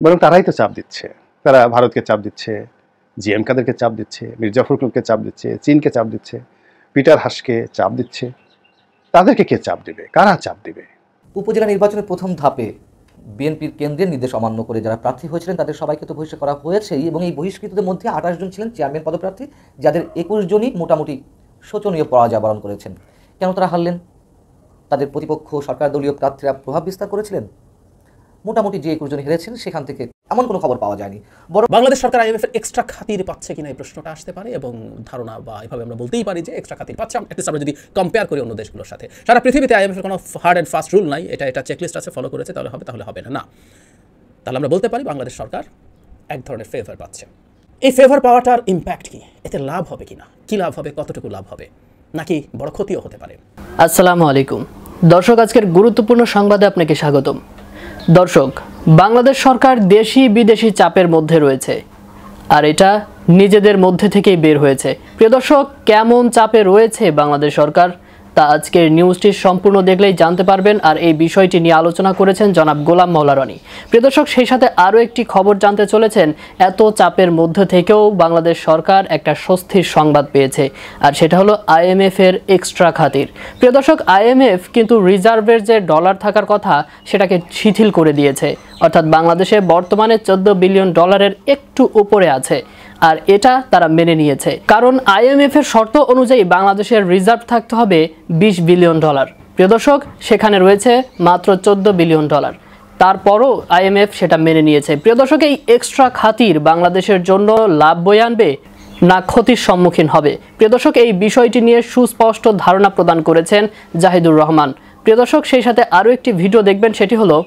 বরং তারাই তো চাপ দিচ্ছে। তারা ভারতকে চাপ দিচ্ছে, জিএম কাদেরকে চাপ দিচ্ছে, মির্জা ফখরুলকে চাপ দিচ্ছে, চীনকে চাপ দিচ্ছে, পিটার হাসকে চাপ দিচ্ছে। তাদেরকে কে চাপ দিবে? কারা চাপ দিবে? উপজেলা নির্বাচনের প্রথম ধাপে বিএনপির কেন্দ্রের নির্দেশ অমান্য করে যারা প্রার্থী হয়েছিলেন তাদের সবাইকে তো বহিষ্কার করা হয়েছেই, এবং এই বহিষ্কৃতদের মধ্যে 28 জন ছিলেন চেয়ারম্যান পদপ্রার্থী, যাদের 21 জনই মোটামুটি শোচনীয় পরাজয় বরণ করেছেন। কেন তারা হারলেন? তাদের প্রতিপক্ষ সরকার দলীয় প্রার্থীরা প্রভাব বিস্তার করেছিলেন? মোটামুটি যে 21 জন হেরেছেন সেখান থেকে এমন কোনো খবর পাওয়া যায়নি। বরং বাংলাদেশ সরকার আইএমএফের এক্সট্রা খাতির পাচ্ছে কিনা এই প্রশ্নটা আসতে পারে, এবং ধারণা বা এভাবে আমরা বলতেই পারি যে এক্সট্রা খাতির পাচ্ছে। আমরা যদি কম্পেয়ার করি অন্য দেশগুলোর সাথে, সারা পৃথিবীতে আইএমএফের কোনো হার্ড অ্যান্ড ফাস্ট রুল নাই, এটা চেকলিস্ট আছে, ফলো করেছে তাহলে হবে না। তাহলে আমরা বলতে পারি বাংলাদেশ সরকার এক ধরনের ফেভার পাচ্ছে। এই ফেভার পাওয়াটার ইম্প্যাক্ট কি? এতে লাভ হবে কিনা, কি লাভ হবে, কতটুকু লাভ হবে, নাকি বড় ক্ষতিও হতে পারে? আসসালামু আলাইকুম দর্শক, আজকের গুরুত্বপূর্ণ সংবাদে আপনাকে স্বাগতম। দর্শক, বাংলাদেশ সরকার দেশি বিদেশি চাপের মধ্যে রয়েছে, আর এটা নিজেদের মধ্যে থেকেই বের হয়েছে। প্রিয় দর্শক, কেমন চাপে রয়েছে বাংলাদেশ সরকার তা আজকের নিউজটি সম্পূর্ণ দেখলেই জানতে পারবেন। আর এই বিষয়টি নিয়ে আলোচনা করেছেন জনাব গোলাম মাওলা রনি। প্রিয় দর্শক, সেই সাথে আরও একটি খবর জানতে চলেছেন। এত চাপের মধ্যে থেকেও বাংলাদেশ সরকার একটা স্বস্তির সংবাদ পেয়েছে, আর সেটা হলো আইএমএফ এর এক্সট্রা খাতির। প্রিয় দর্শক, আইএমএফ কিন্তু রিজার্ভের যে ডলার থাকার কথা সেটাকে শিথিল করে দিয়েছে, অর্থাৎ বাংলাদেশে বর্তমানে 14 বিলিয়ন ডলারের একটু উপরে আছে, আর এটা তারা মেনে নিয়েছে। কারণ আইএমএফ এর শর্ত অনুযায়ী বাংলাদেশের রিজার্ভ থাকতে হবে 20 বিলিয়ন ডলার। প্রিয় দর্শক, সেখানে রয়েছে মাত্র 14 বিলিয়ন ডলার। তারপরও আইএমএফ সেটা মেনে নিয়েছে। প্রিয় দর্শক, এই এক্সট্রা খাতির বাংলাদেশের জন্য লাভ বয়ে আনবে না ক্ষতির সম্মুখীন হবে? প্রিয় দর্শক, এই বিষয়টি নিয়ে সুস্পষ্ট ধারণা প্রদান করেছেন জাহিদুর রহমান। প্রিয় দর্শক, সেই সাথে আরও একটি ভিডিও দেখবেন, সেটি হলো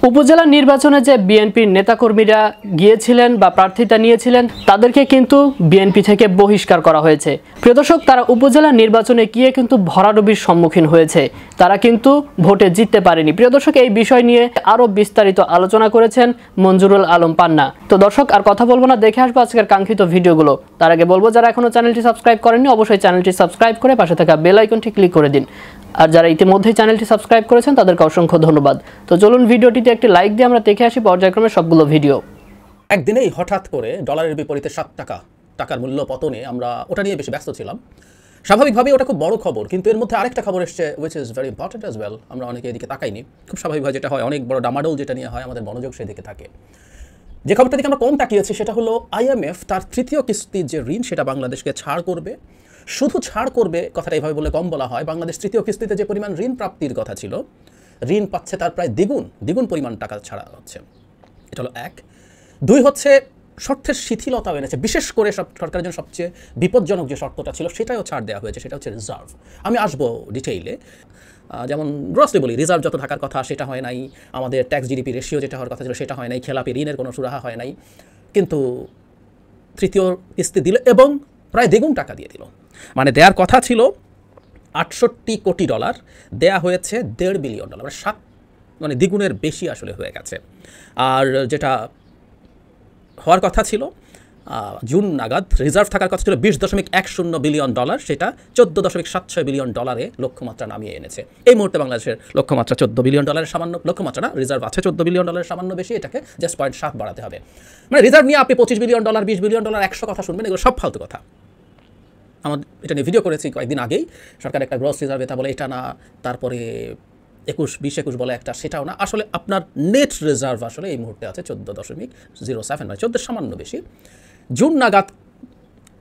উপজেলা নির্বাচনে যে বিএনপির নেতাকর্মীরা গিয়েছিলেন বা প্রার্থিতা নিয়েছিলেন তাদেরকে কিন্তু বিএনপি থেকে বহিষ্কার করা হয়েছে। প্রিয় দর্শক, তারা উপজেলা নির্বাচনে গিয়ে কিন্তু ভরাডুবির সম্মুখীন হয়েছে, তারা কিন্তু ভোটে জিততে পারেনি। প্রিয় দর্শক, এই বিষয় নিয়ে আরও বিস্তারিত আলোচনা করেছেন মঞ্জুরুল আলম পান্না। তো দর্শক, আর কথা বলবো না, দেখে আসবো আজকের কাঙ্ক্ষিত ভিডিওগুলো। তার আগে বলবো, যারা এখনো চ্যানেলটি সাবস্ক্রাইব করেননি অবশ্যই চ্যানেলটি সাবস্ক্রাইব করে পাশে থাকা বেল আইকনটি ক্লিক করে দিন। আর যারা ইতিমধ্যেই চ্যানেলটি সাবস্ক্রাইব করেছেন তাদেরকে অসংখ্য ধন্যবাদ। তো চলুন ভিডিওটিতে একটি লাইক দিয়ে আমরা দেখে আসি পর্যায়ক্রমে সবগুলো ভিডিও। একদিনেই হঠাৎ করে ডলারের বিপরীতে 7 টাকার মূল্য পতনে আমরা ওটা নিয়ে বেশি ব্যস্ত ছিলাম। স্বাভাবিকভাবেই ওটা খুব বড় খবর, কিন্তু এর মধ্যে আরেকটা খবর এসছে which is very important as well. আমরা অনেকে এদিকে তাকাইনি। খুব স্বাভাবিকভাবে যেটা হয়, অনেক বড় ডামাডোল যেটা নিয়ে হয়, আমাদের মনোযোগ সেদিকে থাকে। যে খবরটা দিকে আমরা কম তাকিয়েছি সেটা হলো আইএমএফ তার তৃতীয় কিস্তির যে ঋণ সেটা বাংলাদেশকে ছাড় করবে। শুধু ছাড় করবে কথাটা এইভাবে বলে কম বলা হয়। বাংলাদেশ তৃতীয় কিস্তিতে যে পরিমাণ ঋণ প্রাপ্তির কথা ছিল, ঋণ পাচ্ছে তার প্রায় দ্বিগুণ পরিমাণ টাকা ছাড়া হচ্ছে। এটা হলো এক। দুই হচ্ছে শর্তের শিথিলতাও এনেছে। বিশেষ করে সরকারের জন্য সবচেয়ে বিপজ্জনক যে শর্তটা ছিল সেটাও ছাড় দেওয়া হয়েছে, সেটা হচ্ছে রিজার্ভ। আমি আসবো ডিটেইলে। যেমন গ্রসলি বলি, রিজার্ভ যত থাকার কথা সেটা হয় নাই, আমাদের ট্যাক্স জিডিপি রেশিও যেটা হওয়ার কথা ছিল সেটা হয় নাই, খেলাপি ঋণের কোনো সুরাহা হয় নাই, কিন্তু তৃতীয় কিস্তি দিল এবং প্রায় দ্বিগুণ টাকা দিয়ে দিল। মানে দেওয়ার কথা ছিল 68 কোটি ডলার, দেয়া হয়েছে 1.5 বিলিয়ন ডলার, মানে দ্বিগুণের বেশি আসলে হয়ে গেছে। আর যেটা হওয়ার কথা ছিল জুন নাগাদ রিজার্ভ থাকার কথা ছিল 20.10 বিলিয়ন ডলার, সেটা 14.76 বিলিয়ন ডলারে লক্ষ্যমাত্রা নামিয়ে এনেছে। এই মুহূর্তে বাংলাদেশের লক্ষ্যমাত্রা 14 বিলিয়ন ডলারের সামান্য, লক্ষ্যমাত্রা না, রিজার্ভ আছে 14 বিলিয়ন ডলারের সামান্য বেশি, এটাকে জাস্ট 0.7 বাড়াতে হবে। মানে রিজার্ভ নিয়ে আপনি 25 বিলিয়ন ডলার, 20 বিলিয়ন ডলার, 100 কথা শুনবেন, এগুলো সব ফালতু কথা। আমাদের এটা নিয়ে ভিডিও করেছি কয়েকদিন আগেই। সরকার একটা গ্রস রিজার্ভ এটা বলে, এটা না, তারপরে 20-21 বলে একটা, সেটাও না। আসলে আপনার নেট রিজার্ভ আসলে এই মুহূর্তে আছে 14.07, মানে 14 সামান্য বেশি। জুন নাগাদ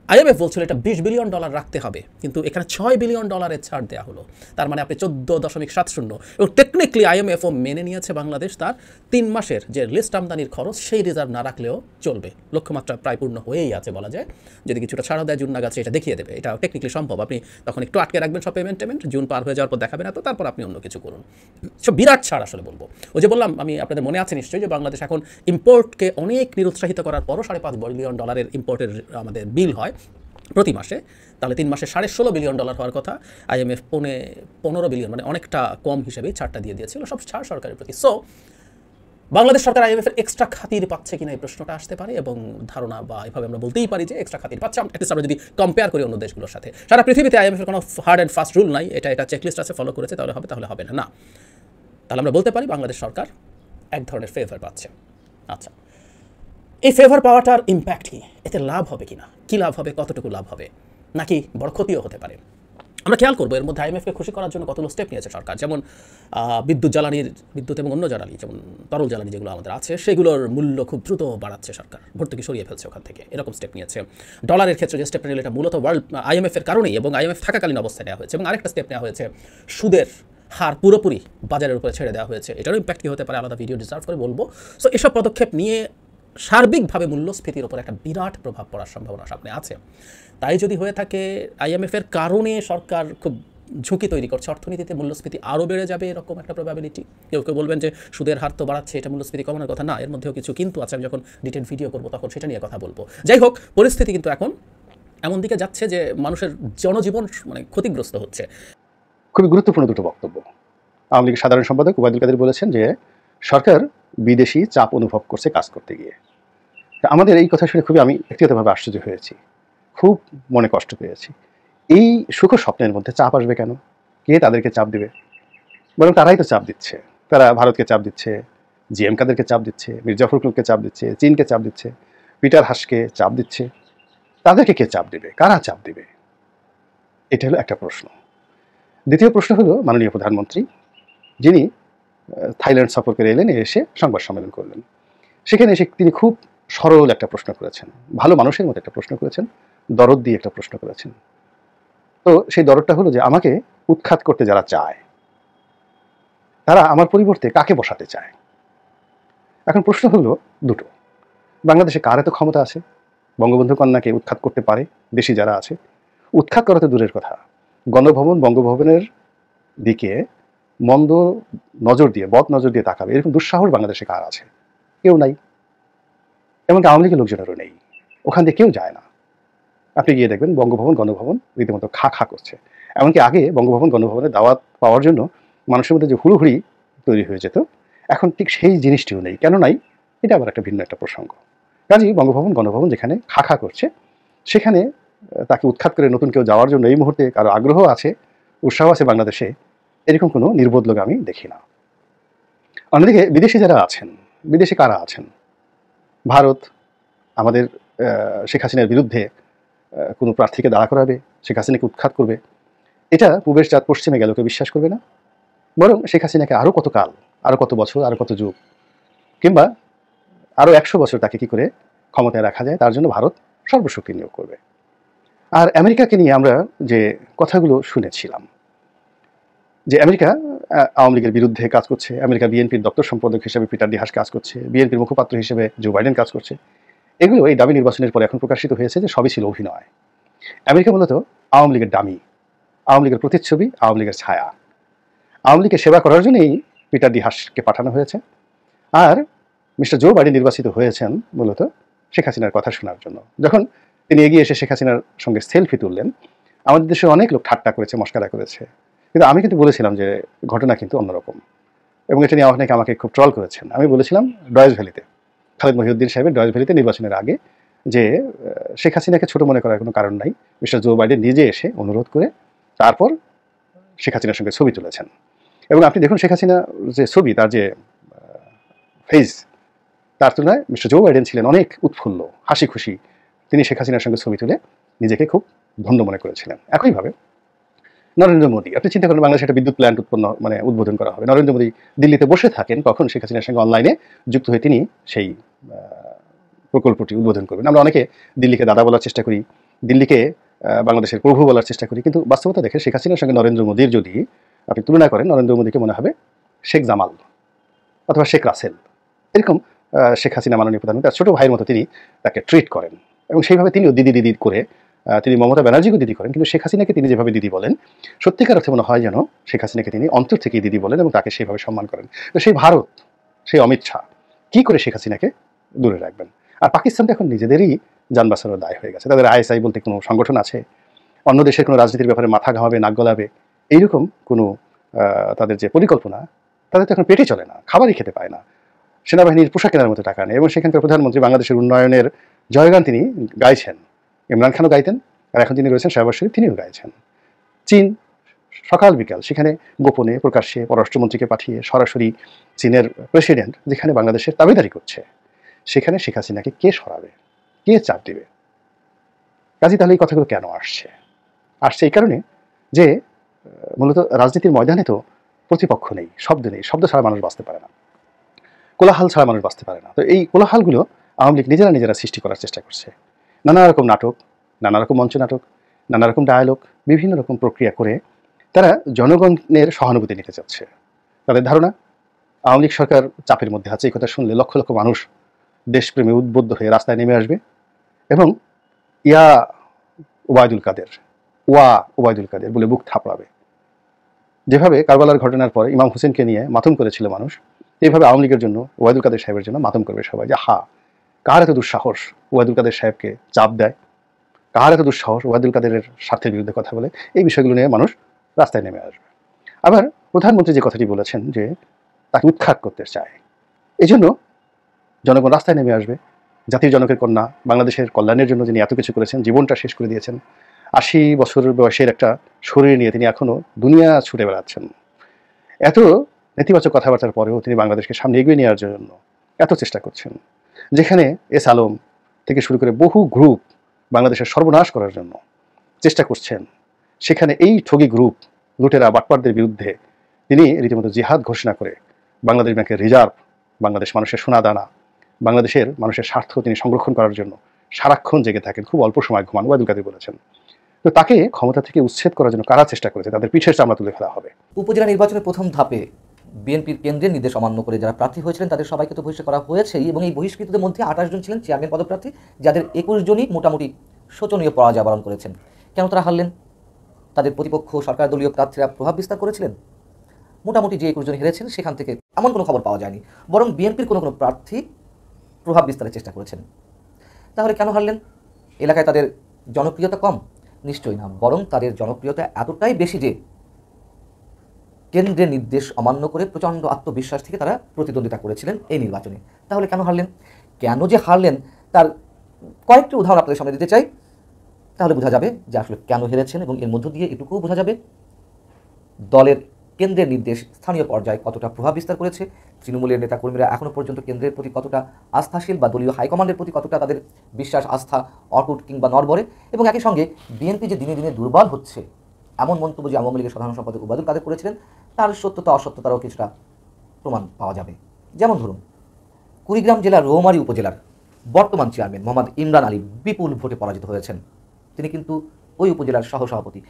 আইএমএফ বলছিল এটা 20 বিলিয়ন ডলার রাখতে হবে, কিন্তু এখানে 6 বিলিয়ন ডলারের ছাড় দেওয়া হলো। তার মানে আপনি 14.70, এবং টেকনিক্যালি আইএমএফও মেনে নিয়েছে বাংলাদেশ তার 3 মাসের যে লিস্ট আমদানির খরচ সেই রিজার্ভ না রাখলেও চলবে। লক্ষ্যমাত্রা প্রায় পূর্ণ হয়েই আছে বলা যায়। যদি কিছুটা ছাড়ও দেয় জুন নাগাদ সেটা দেখিয়ে দেবে, এটা টেকনিক্যালি সম্ভব। আপনি তখন একটু আটকে রাখবেন সব পেমেন্ট, জুন পার হয়ে যাওয়ার পর দেখাবে না তো, তারপর আপনি অন্য কিছু করুন। সব বিরাট ছাড় আসলে বলবো। ওই যে বললাম, আমি আপনাদের মনে আছে নিশ্চয়ই যে বাংলাদেশ এখন ইম্পোর্টকে অনেক নিরুৎসাহিত করার পরও 5.5 বিলিয়ন ডলারের ইম্পোর্টের আমাদের বিল হয় প্রতি মাসে। তাহলে 3 মাসে 16.5 বিলিয়ন ডলার হওয়ার কথা। আইএমএফ 15 বিলিয়ন, মানে অনেকটা কম হিসেবেই ছাড়টা দিয়ে দিয়েছিল, সব ছাড় সরকারের প্রতি। সো বাংলাদেশ সরকার আইএমএফের এক্সট্রা খাতির পাচ্ছে কিনা এই প্রশ্নটা আসতে পারে, এবং ধারণা বা এভাবে আমরা বলতেই পারি যে এক্সট্রা খাতির পাচ্ছে। আমরা যদি কম্পেয়ার করি অন্য দেশগুলোর সাথে, সারা পৃথিবীতে আইএমএফের কোনো হার্ড অ্যান্ড ফাস্ট রুল নাই, এটা চেকলিস্ট আছে, ফলো করেছে তাহলে হবে না। তাহলে আমরা বলতে পারি বাংলাদেশ সরকার এক ধরনের ফেভার পাচ্ছে। আচ্ছা, এই ফেভার পাওয়াটার ইম্প্যাক্ট কি, এতে লাভ হবে কিনা, কি লাভ হবে, কতটুকু লাভ হবে, নাকি বড় ক্ষতিও হতে পারে। আমরা খেয়াল করবো এর মধ্যে আইএমএফকে খুশি করার জন্য কতগুলো স্টেপ নিয়েছে সরকার, যেমন বিদ্যুৎ এবং অন্য জ্বালানি, যেমন তরল জ্বালানি যেগুলো আমাদের আছে সেগুলোর মূল্য খুব দ্রুত বাড়াচ্ছে সরকার, ভর্তুকি সরিয়ে ফেলছে ওখান থেকে, এরকম স্টেপ নিয়েছে। ডলারের ক্ষেত্রে যে স্টেপটা নিল এটা মূলত আইএমএফের কারণেই এবং আইএমএফ থাকাকালীন অবস্থায় নেওয়া হয়েছে। এবং আরেকটা স্টেপ নেওয়া হয়েছে, সুদের হার পুরোপুরি বাজারের উপরে ছেড়ে দেওয়া হয়েছে। এটারও ইম্প্যাক্ট কী হতে পারে আলাদা ভিডিও ডিজার্ভ করে বলবো। সো এসব পদক্ষেপ নিয়ে সার্বিকভাবে মূল্যস্ফীতির উপর একটা বিরাট প্রভাব পড়ার সম্ভাবনা সামনে আছে। তাই যদি হয়ে থাকে আইএমএফের কারণে সরকার খুব ঝুঁকি তৈরি করছে, অর্থনীতিতে মূল্যস্ফীতি আরও বেড়ে যাবে এরকম একটা প্রবাবিলিটি। কেউ কেউ বলবেন যে সুদের হার তো বাড়াচ্ছে, এটা মূল্যস্ফীতি কমানোর কথা না, এর মধ্যেও কিছু কিন্তু আছে, আমি যখন ডিটেল ভিডিও করবো তখন সেটা নিয়ে কথা বলবো। যাই হোক, পরিস্থিতি কিন্তু এখন এমন দিকে যাচ্ছে যে মানুষের জনজীবন মানে ক্ষতিগ্রস্ত হচ্ছে। খুবই গুরুত্বপূর্ণ দুটো বক্তব্য। আওয়ামী লীগের সাধারণ সম্পাদক ওবায়দুল কাদের বলেছেন যে সরকার বিদেশি চাপ অনুভব করছে কাজ করতে গিয়ে। আমাদের এই কথা শুনে খুবই আমি ব্যক্তিগতভাবে আশ্চর্য হয়েছি, খুব মনে কষ্ট পেয়েছি। এই সুখ স্বপ্নের মধ্যে চাপ আসবে কেন? কে তাদেরকে চাপ দিবে? বরং তারাই তো চাপ দিচ্ছে। তারা ভারতকে চাপ দিচ্ছে, জিএম কাদেরকে চাপ দিচ্ছে, মির্জা ফখরুলকে চাপ দিচ্ছে, চীনকে চাপ দিচ্ছে, পিটার হাসকে চাপ দিচ্ছে। তাদেরকে কে চাপ দিবে? কারা চাপ দিবে? এটা হলো একটা প্রশ্ন। দ্বিতীয় প্রশ্ন হলো মাননীয় প্রধানমন্ত্রী, যিনি থাইল্যান্ড সফর করে এলেন, এসে সংবাদ সম্মেলন করলেন। সেখানে এসে তিনি খুব সরল একটা প্রশ্ন করেছেন, ভালো মানুষের মতো একটা প্রশ্ন করেছেন, দরদ দিয়ে একটা প্রশ্ন করেছেন। তো সেই দরদটা হলো যে আমাকে উৎখাত করতে যারা চায় তারা আমার পরিবর্তে কাকে বসাতে চায়। এখন প্রশ্ন হলো দুটো, বাংলাদেশে কার এত ক্ষমতা আছে বঙ্গবন্ধু কন্যাকে উৎখাত করতে পারে? দেশি যারা আছে, উৎখাত করা তো দূরের কথা, গণভবন বঙ্গভবনের দিকে মন্দ নজর দিয়ে, বদ নজর দিয়ে তাকাবে এরকম দুঃসাহস বাংলাদেশে কার আছে? কেউ নাই। এমনকি আওয়ামী লীগের লোকজনেরও নেই, ওখান দিয়ে কেউ যায় না। আপনি গিয়ে দেখবেন বঙ্গভবন গণভবন রীতিমতো খা খা করছে। এমনকি আগে বঙ্গভবন গণভবনের দাওয়াত পাওয়ার জন্য মানুষের মধ্যে যে হুড়োহুড়ি তৈরি হয়ে যেত, এখন ঠিক সেই জিনিসটিও নেই। কেন নাই? এটা আবার একটা ভিন্ন একটা প্রসঙ্গ। কাজেই বঙ্গভবন গণভবন যেখানে খা খা করছে, সেখানে তাকে উৎখাত করে নতুন কেউ যাওয়ার জন্য এই মুহূর্তে কারো আগ্রহ আছে, উৎসাহ আছে বাংলাদেশে, এরকম কোনো নির্বোধ লোক আমি দেখি না। অন্যদিকে বিদেশি যারা আছেন, বিদেশে কারা আছেন? ভারত আমাদের শেখ হাসিনার বিরুদ্ধে কোনো প্রার্থীকে দাঁড়া করাবে, শেখ হাসিনাকে উৎখাত করবে, এটা পূবের চাঁদ পশ্চিমে গেল কেউ বিশ্বাস করবে না। বরং শেখ হাসিনাকে আরও কত কাল, আরও কত বছর, আরও কত যুগ, কিংবা আরও 100 বছর তাকে কী করে ক্ষমতায় রাখা যায় তার জন্য ভারত সর্বশক্তি নিয়োগ করবে। আর আমেরিকাকে নিয়ে আমরা যে কথাগুলো শুনেছিলাম, যে আমেরিকা আওয়ামী লীগের বিরুদ্ধে কাজ করছে, আমেরিকা বিএনপির দপ্তর সম্পাদক হিসেবে পিটার ডি হাস কাজ করছে, বিএনপির মুখপাত্র হিসেবে জো বাইডেন কাজ করছে, এগুলো এই ডামি নির্বাচনের পরে এখন প্রকাশিত হয়েছে যে সবই ছিল অভিনয়। আমেরিকা মূলত আওয়ামী লীগের ডামি, আওয়ামী লীগের প্রতিচ্ছবি, আওয়ামী লীগের ছায়া। আওয়ামী লীগের সেবা করার জন্যই পিটার ডি হাসকে পাঠানো হয়েছে। আর মিস্টার জো বাইডেন নির্বাচিত হয়েছেন মূলত শেখ হাসিনার কথা শোনার জন্য। যখন তিনি এগিয়ে এসে শেখ হাসিনার সঙ্গে সেলফি তুললেন, আমাদের দেশে অনেক লোক ঠাট্টা করেছে, মস্কারা করেছে, কিন্তু আমি কিন্তু বলেছিলাম যে ঘটনা কিন্তু অন্যরকম, এবং এটা নিয়ে অনেকে আমাকে খুব ট্রল করেছেন। আমি বলেছিলাম ডয়েস ভ্যালিতে, খালেদ মহিউদ্দিন সাহেবের ডয়েস ভ্যালিতে নির্বাচনের আগে, যে শেখ হাসিনাকে ছোট মনে করার কোনো কারণ নাই, মিস্টার জো বাইডেন নিজে এসে অনুরোধ করে তারপর শেখ হাসিনার সঙ্গে ছবি তুলেছেন। এবং আপনি দেখুন শেখ হাসিনা যে ছবি, তার যে ফেস, তার তুলনায় মিস্টার জো বাইডেন ছিলেন অনেক উৎফুল্ল, হাসি খুশি। তিনি শেখ হাসিনার সঙ্গে ছবি তুলে নিজেকে খুব ধন্য মনে করেছিলেন। একইভাবে নরেন্দ্র মোদী, আপনি চিন্তা করেন বাংলাদেশে একটা বিদ্যুৎ প্ল্যান্ট উদ্বোধন করা হবে, নরেন্দ্র মোদী দিল্লিতে বসে থাকেন, কখন শেখ হাসিনার সঙ্গে অনলাইনে যুক্ত হয়ে তিনি সেই প্রকল্পটি উদ্বোধন করবেন। আমরা অনেকে দিল্লিকে দাদা বলার চেষ্টা করি, দিল্লিকে বাংলাদেশের প্রভু বলার চেষ্টা করি, কিন্তু বাস্তবতা দেখে শেখ হাসিনার সঙ্গে নরেন্দ্র মোদীর যদি আপনি তুলনা করেন, নরেন্দ্র মোদীকে মনে হবে শেখ জামাল অথবা শেখ রাসেল, এরকম শেখ হাসিনা মাননীয় প্রধানমন্ত্রী তার ছোটো ভাইয়ের মতো তিনি তাকে ট্রিট করেন, এবং সেইভাবে তিনিও দিদি দিদি করে তিনি মমতা ব্যানার্জিকেও দিদি করেন। কিন্তু শেখ হাসিনাকে তিনি যেভাবে দিদি বলেন, সত্যিকার অর্থে মনে হয় যেন শেখ হাসিনাকে তিনি অন্তর থেকেই দিদি বলেন এবং তাকে সেইভাবে সম্মান করেন। তো সেই ভারত, সেই অমিত শাহ কী করে শেখ হাসিনাকে দূরে রাখবেন? আর পাকিস্তান তো এখন নিজেদেরই যান বাঁচানোর দায় হয়ে গেছে। তাদের আইএসআই বলতে কোনো সংগঠন আছে, অন্য দেশের কোনো রাজনীতির ব্যাপারে মাথা ঘামাবে, নাক গলাবে, এইরকম কোনো তাদের যে পরিকল্পনা, তাদের তো এখন পেটে চলে না, খাবারই খেতে পায় না, সেনাবাহিনীর পোশাক কেনার মতো টাকা নেই। এবং সেখানকার প্রধানমন্ত্রী বাংলাদেশের উন্নয়নের জয়গান তিনি গাইছেন, ইমরান খানও গাইতেন, আর এখন তিনি রয়েছেন শাহবাজ শরীফ, তিনিও গাইছেন। চীন সকাল বিকাল সেখানে গোপনে প্রকাশ্যে পররাষ্ট্রমন্ত্রীকে পাঠিয়ে সরাসরি চীনের প্রেসিডেন্ট যেখানে বাংলাদেশের দাবিদারি করছে, সেখানে শেখ হাসিনাকে কে সরাবে, কে চাপ দিবে? কাজে তাহলে এই কথাগুলো কেন আসছে এই কারণে যে মূলত রাজনীতির ময়দানে তো প্রতিপক্ষ নেই, শব্দ নেই, শব্দ ছাড়া মানুষ বাঁচতে পারে না, কোলাহল ছাড়া মানুষ বাঁচতে পারে না। তো এই কোলাহলগুলো আওয়ামী লীগ নিজেরা সৃষ্টি করার চেষ্টা করছে। নানা রকম নাটক, নানা রকম মঞ্চ নাটক, নানা রকম ডায়ালগ, বিভিন্ন রকম প্রক্রিয়া করে তারা জনগণের সহানুভূতি নিতে চাচ্ছে। তাদের ধারণা আওয়ামী লীগ সরকার চাপের মধ্যে আছে, এই কথা শুনলে লক্ষ লক্ষ মানুষ দেশপ্রেমে উদ্বুদ্ধ হয়ে রাস্তায় নেমে আসবে এবং ইয়া ওবায়দুল কাদের, ওবায়দুল কাদের বলে বুক থাপড়াবে। যেভাবে কারবালার ঘটনার পর ইমাম হোসেনকে নিয়ে মাতম করেছিল মানুষ, এইভাবে আওয়ামী লীগের জন্য ওবায়দুল কাদের সাহেবের জন্য মাতম করবে সবাই, যে কার এত দুঃসাহস ওবায়দুল কাদের সাহেবকে চাপ দেয়, কার এত দুঃসাহস ওবায়দুল কাদেরের স্বার্থের বিরুদ্ধে কথা বলে। এই বিষয়গুলো নিয়ে মানুষ রাস্তায় নেমে আসবে। আবার প্রধানমন্ত্রী যে কথাটি বলেছেন যে তাকে উৎখাত করতে চায়, এই জন্য জনগণ রাস্তায় নেমে আসবে। জাতির জনকের কন্যা, বাংলাদেশের কল্যাণের জন্য যিনি এত কিছু করেছেন, জীবনটা শেষ করে দিয়েছেন, 80 বছর বয়সের একটা শরীর নিয়ে তিনি এখনো দুনিয়া ছুটে বেড়াচ্ছেন। এত নেতিবাচক কথাবার্তার পরেও তিনি বাংলাদেশকে সামনে এগিয়ে নেওয়ার জন্য এত চেষ্টা করছেন। যেখানে এস আলম থেকে শুরু করে বহু গ্রুপ বাংলাদেশের সর্বনাশ করার জন্য চেষ্টা করছেন, সেখানে এই ঠগী গ্রুপ, লুটেরা বাটপারদের বিরুদ্ধে তিনি রীতিমতো জিহাদ ঘোষণা করে বাংলাদেশ ব্যাংকের রিজার্ভ, বাংলাদেশ মানুষের সোনা দানা, বাংলাদেশের মানুষের স্বার্থ তিনি সংরক্ষণ করার জন্য সারাক্ষণ জেগে থাকেন, খুব অল্প সময় ঘুমান, ওবায়দুল কাদের বলেছেন। তো তাকে ক্ষমতা থেকে উচ্ছেদ করার জন্য কারা চেষ্টা করেছে, তাদের পিঠের চামড়া তুলে ফেলা হবে। উপজেলা নির্বাচনের প্রথম ধাপে বিএনপির কেন্দ্রের নির্দেশ অমান্য করে যারা প্রার্থী হয়েছিলেন তাদের সবাইকে তো বহিষ্কার করা হয়েছেই, এবং এই বহিষ্কৃতদের মধ্যে 28 জন ছিলেন চেয়ারম্যান পদপ্রার্থী, যাদের 21 জনই মোটামুটি শোচনীয় পরাজয় বরণ করেছেন। কেন তারা হারলেন? তাদের প্রতিপক্ষ সরকার দলীয় প্রার্থীরা প্রভাব বিস্তার করেছিলেন। মোটামুটি যে 21 জন হেরেছেন সেখান থেকে এমন কোনো খবর পাওয়া যায়নি, বরং বিএনপির কোনো প্রার্থী প্রভাব বিস্তারের চেষ্টা করেছেন। তাহলে কেন হারলেন? এলাকায় তাদের জনপ্রিয়তা কম? নিশ্চয়ই না, বরং তাদের জনপ্রিয়তা এতটাই বেশি যে কেন্দ্রের নির্দেশ অমান্য করে প্রচণ্ড আত্মবিশ্বাস থেকে তারা প্রতিদ্বন্দ্বিতা করেছিলেন এই নির্বাচনে। তাহলে কেন হারলেন? কেন যে হারলেন তার কয়েকটি উদাহরণ আপনাদের সামনে দিতে চাই, তাহলে বোঝা যাবে যে আসলে কেন হেরেছেন, এবং এর মধ্য দিয়ে এটুকুও বোঝা যাবে দলের কেন্দ্রের নির্দেশ স্থানীয় পর্যায়ে কতটা প্রভাব বিস্তার করেছে, তৃণমূলের নেতাকর্মীরা এখনও পর্যন্ত কেন্দ্রের প্রতি কতটা আস্থাশীল বা দলীয় হাইকমান্ডের প্রতি কতটা তাদের বিশ্বাস, আস্থা অটুট কিংবা নড়বড়ে, এবং একই সঙ্গে বিএনপি যে দিনে দিনে দুর্বল হচ্ছে এমন মন্তব্য যে আওয়ামী লীগের সাধারণ সম্পাদক ওবায়দুল কাদের করেছিলেন, তার সত্যতা অসত্যতারও কিছুটা প্রমাণ পাওয়া যাবে। যেমন ধরুন, কুড়িগ্রাম জেলার রৌমারী উপজেলার বর্তমান চেয়ারম্যান মোহাম্মদ ইমরান আলী বিপুল ভোটে পরাজিত হয়েছেন। তিনি কিন্তু ওই উপজেলার সহসভাপতি।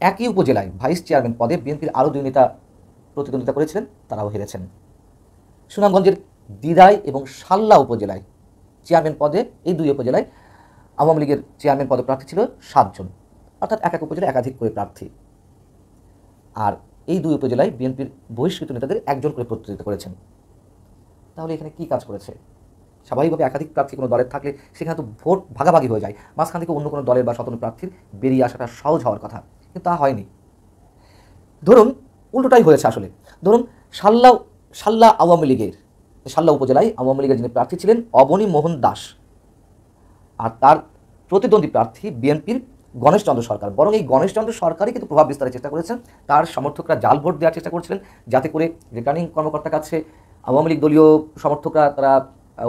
একই উপজেলায় ভাইস চেয়ারম্যান পদে বিএনপির আরও 2 নেতা প্রতিদ্বন্দ্বিতা করেছিলেন, তারাও হেরেছেন। সুনামগঞ্জের দিরাই এবং সাল্লা উপজেলায় চেয়ারম্যান পদে এই 2 উপজেলায় আওয়ামী লীগের চেয়ারম্যান পদপ্রার্থী ছিল 7 জন, অর্থাৎ এক উপজেলায় একাধিক করে প্রার্থী। আর এই 2 উপজেলায় বিএনপির বহিষ্কৃত নেতাদের 1 জন করে প্রতিদ্বন্দ্বিতা করেছেন। তাহলে এখানে কি কাজ করেছে? স্বাভাবিকভাবে একাধিক প্রার্থী কোনো দলের থাকলে সেখানে তো ভোট ভাগাভাগি হয়ে যায়, মাঝখান থেকে অন্য কোনো দলের বা স্বতন্ত্র প্রার্থীর বেরিয়ে আসাটা সহজ হওয়ার কথা, কিন্তু তা হয়নি। ধরুন উল্টোটাই হয়েছে আসলে। ধরুন সাল্লা আওয়ামী লীগের, সাল্লা উপজেলায় আওয়ামী লীগের যিনি প্রার্থী ছিলেন অবনী মোহন দাস, আর তার প্রতিদ্বন্দ্বী প্রার্থী বিএনপির গণেশচন্দ্র সরকার। বরং এই গণেশচন্দ্র সরকারই কিন্তু প্রভাব বিস্তারের চেষ্টা করেছেন। তার সমর্থকরা জাল ভোট দেওয়ার চেষ্টা করছিলেন, যাতে করে রিটার্নিং কর্মকর্তার কাছে আওয়ামী লীগ দলীয় সমর্থকরা তারা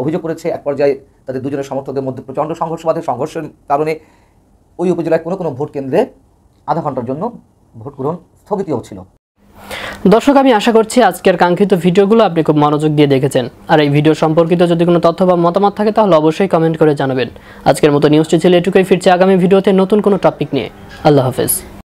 অভিযোগ করেছে এক পর্যায়ে তাদের 2 জনের সমর্থকদের মধ্যে প্রচণ্ড সংঘর্ষের কারণে ওই উপজেলায় কোনো ভোট কেন্দ্রে আধা ঘন্টার জন্য ভোট গ্রহণ স্থগিত হচ্ছিল। দর্শক, আমি আশা করছি আজকের কাঙ্ক্ষিত ভিডিওগুলো আপনি খুব মনোযোগ দিয়ে দেখেছেন। আর এই ভিডিও সম্পর্কিত যদি কোনো তথ্য বা মতামত থাকে তাহলে অবশ্যই কমেন্ট করে জানাবেন। আজকের মতো নিউজটি ছিল এটুকুই, ফিরছে আগামী ভিডিওতে নতুন কোনো টপিক নিয়ে। আল্লাহ হাফেজ।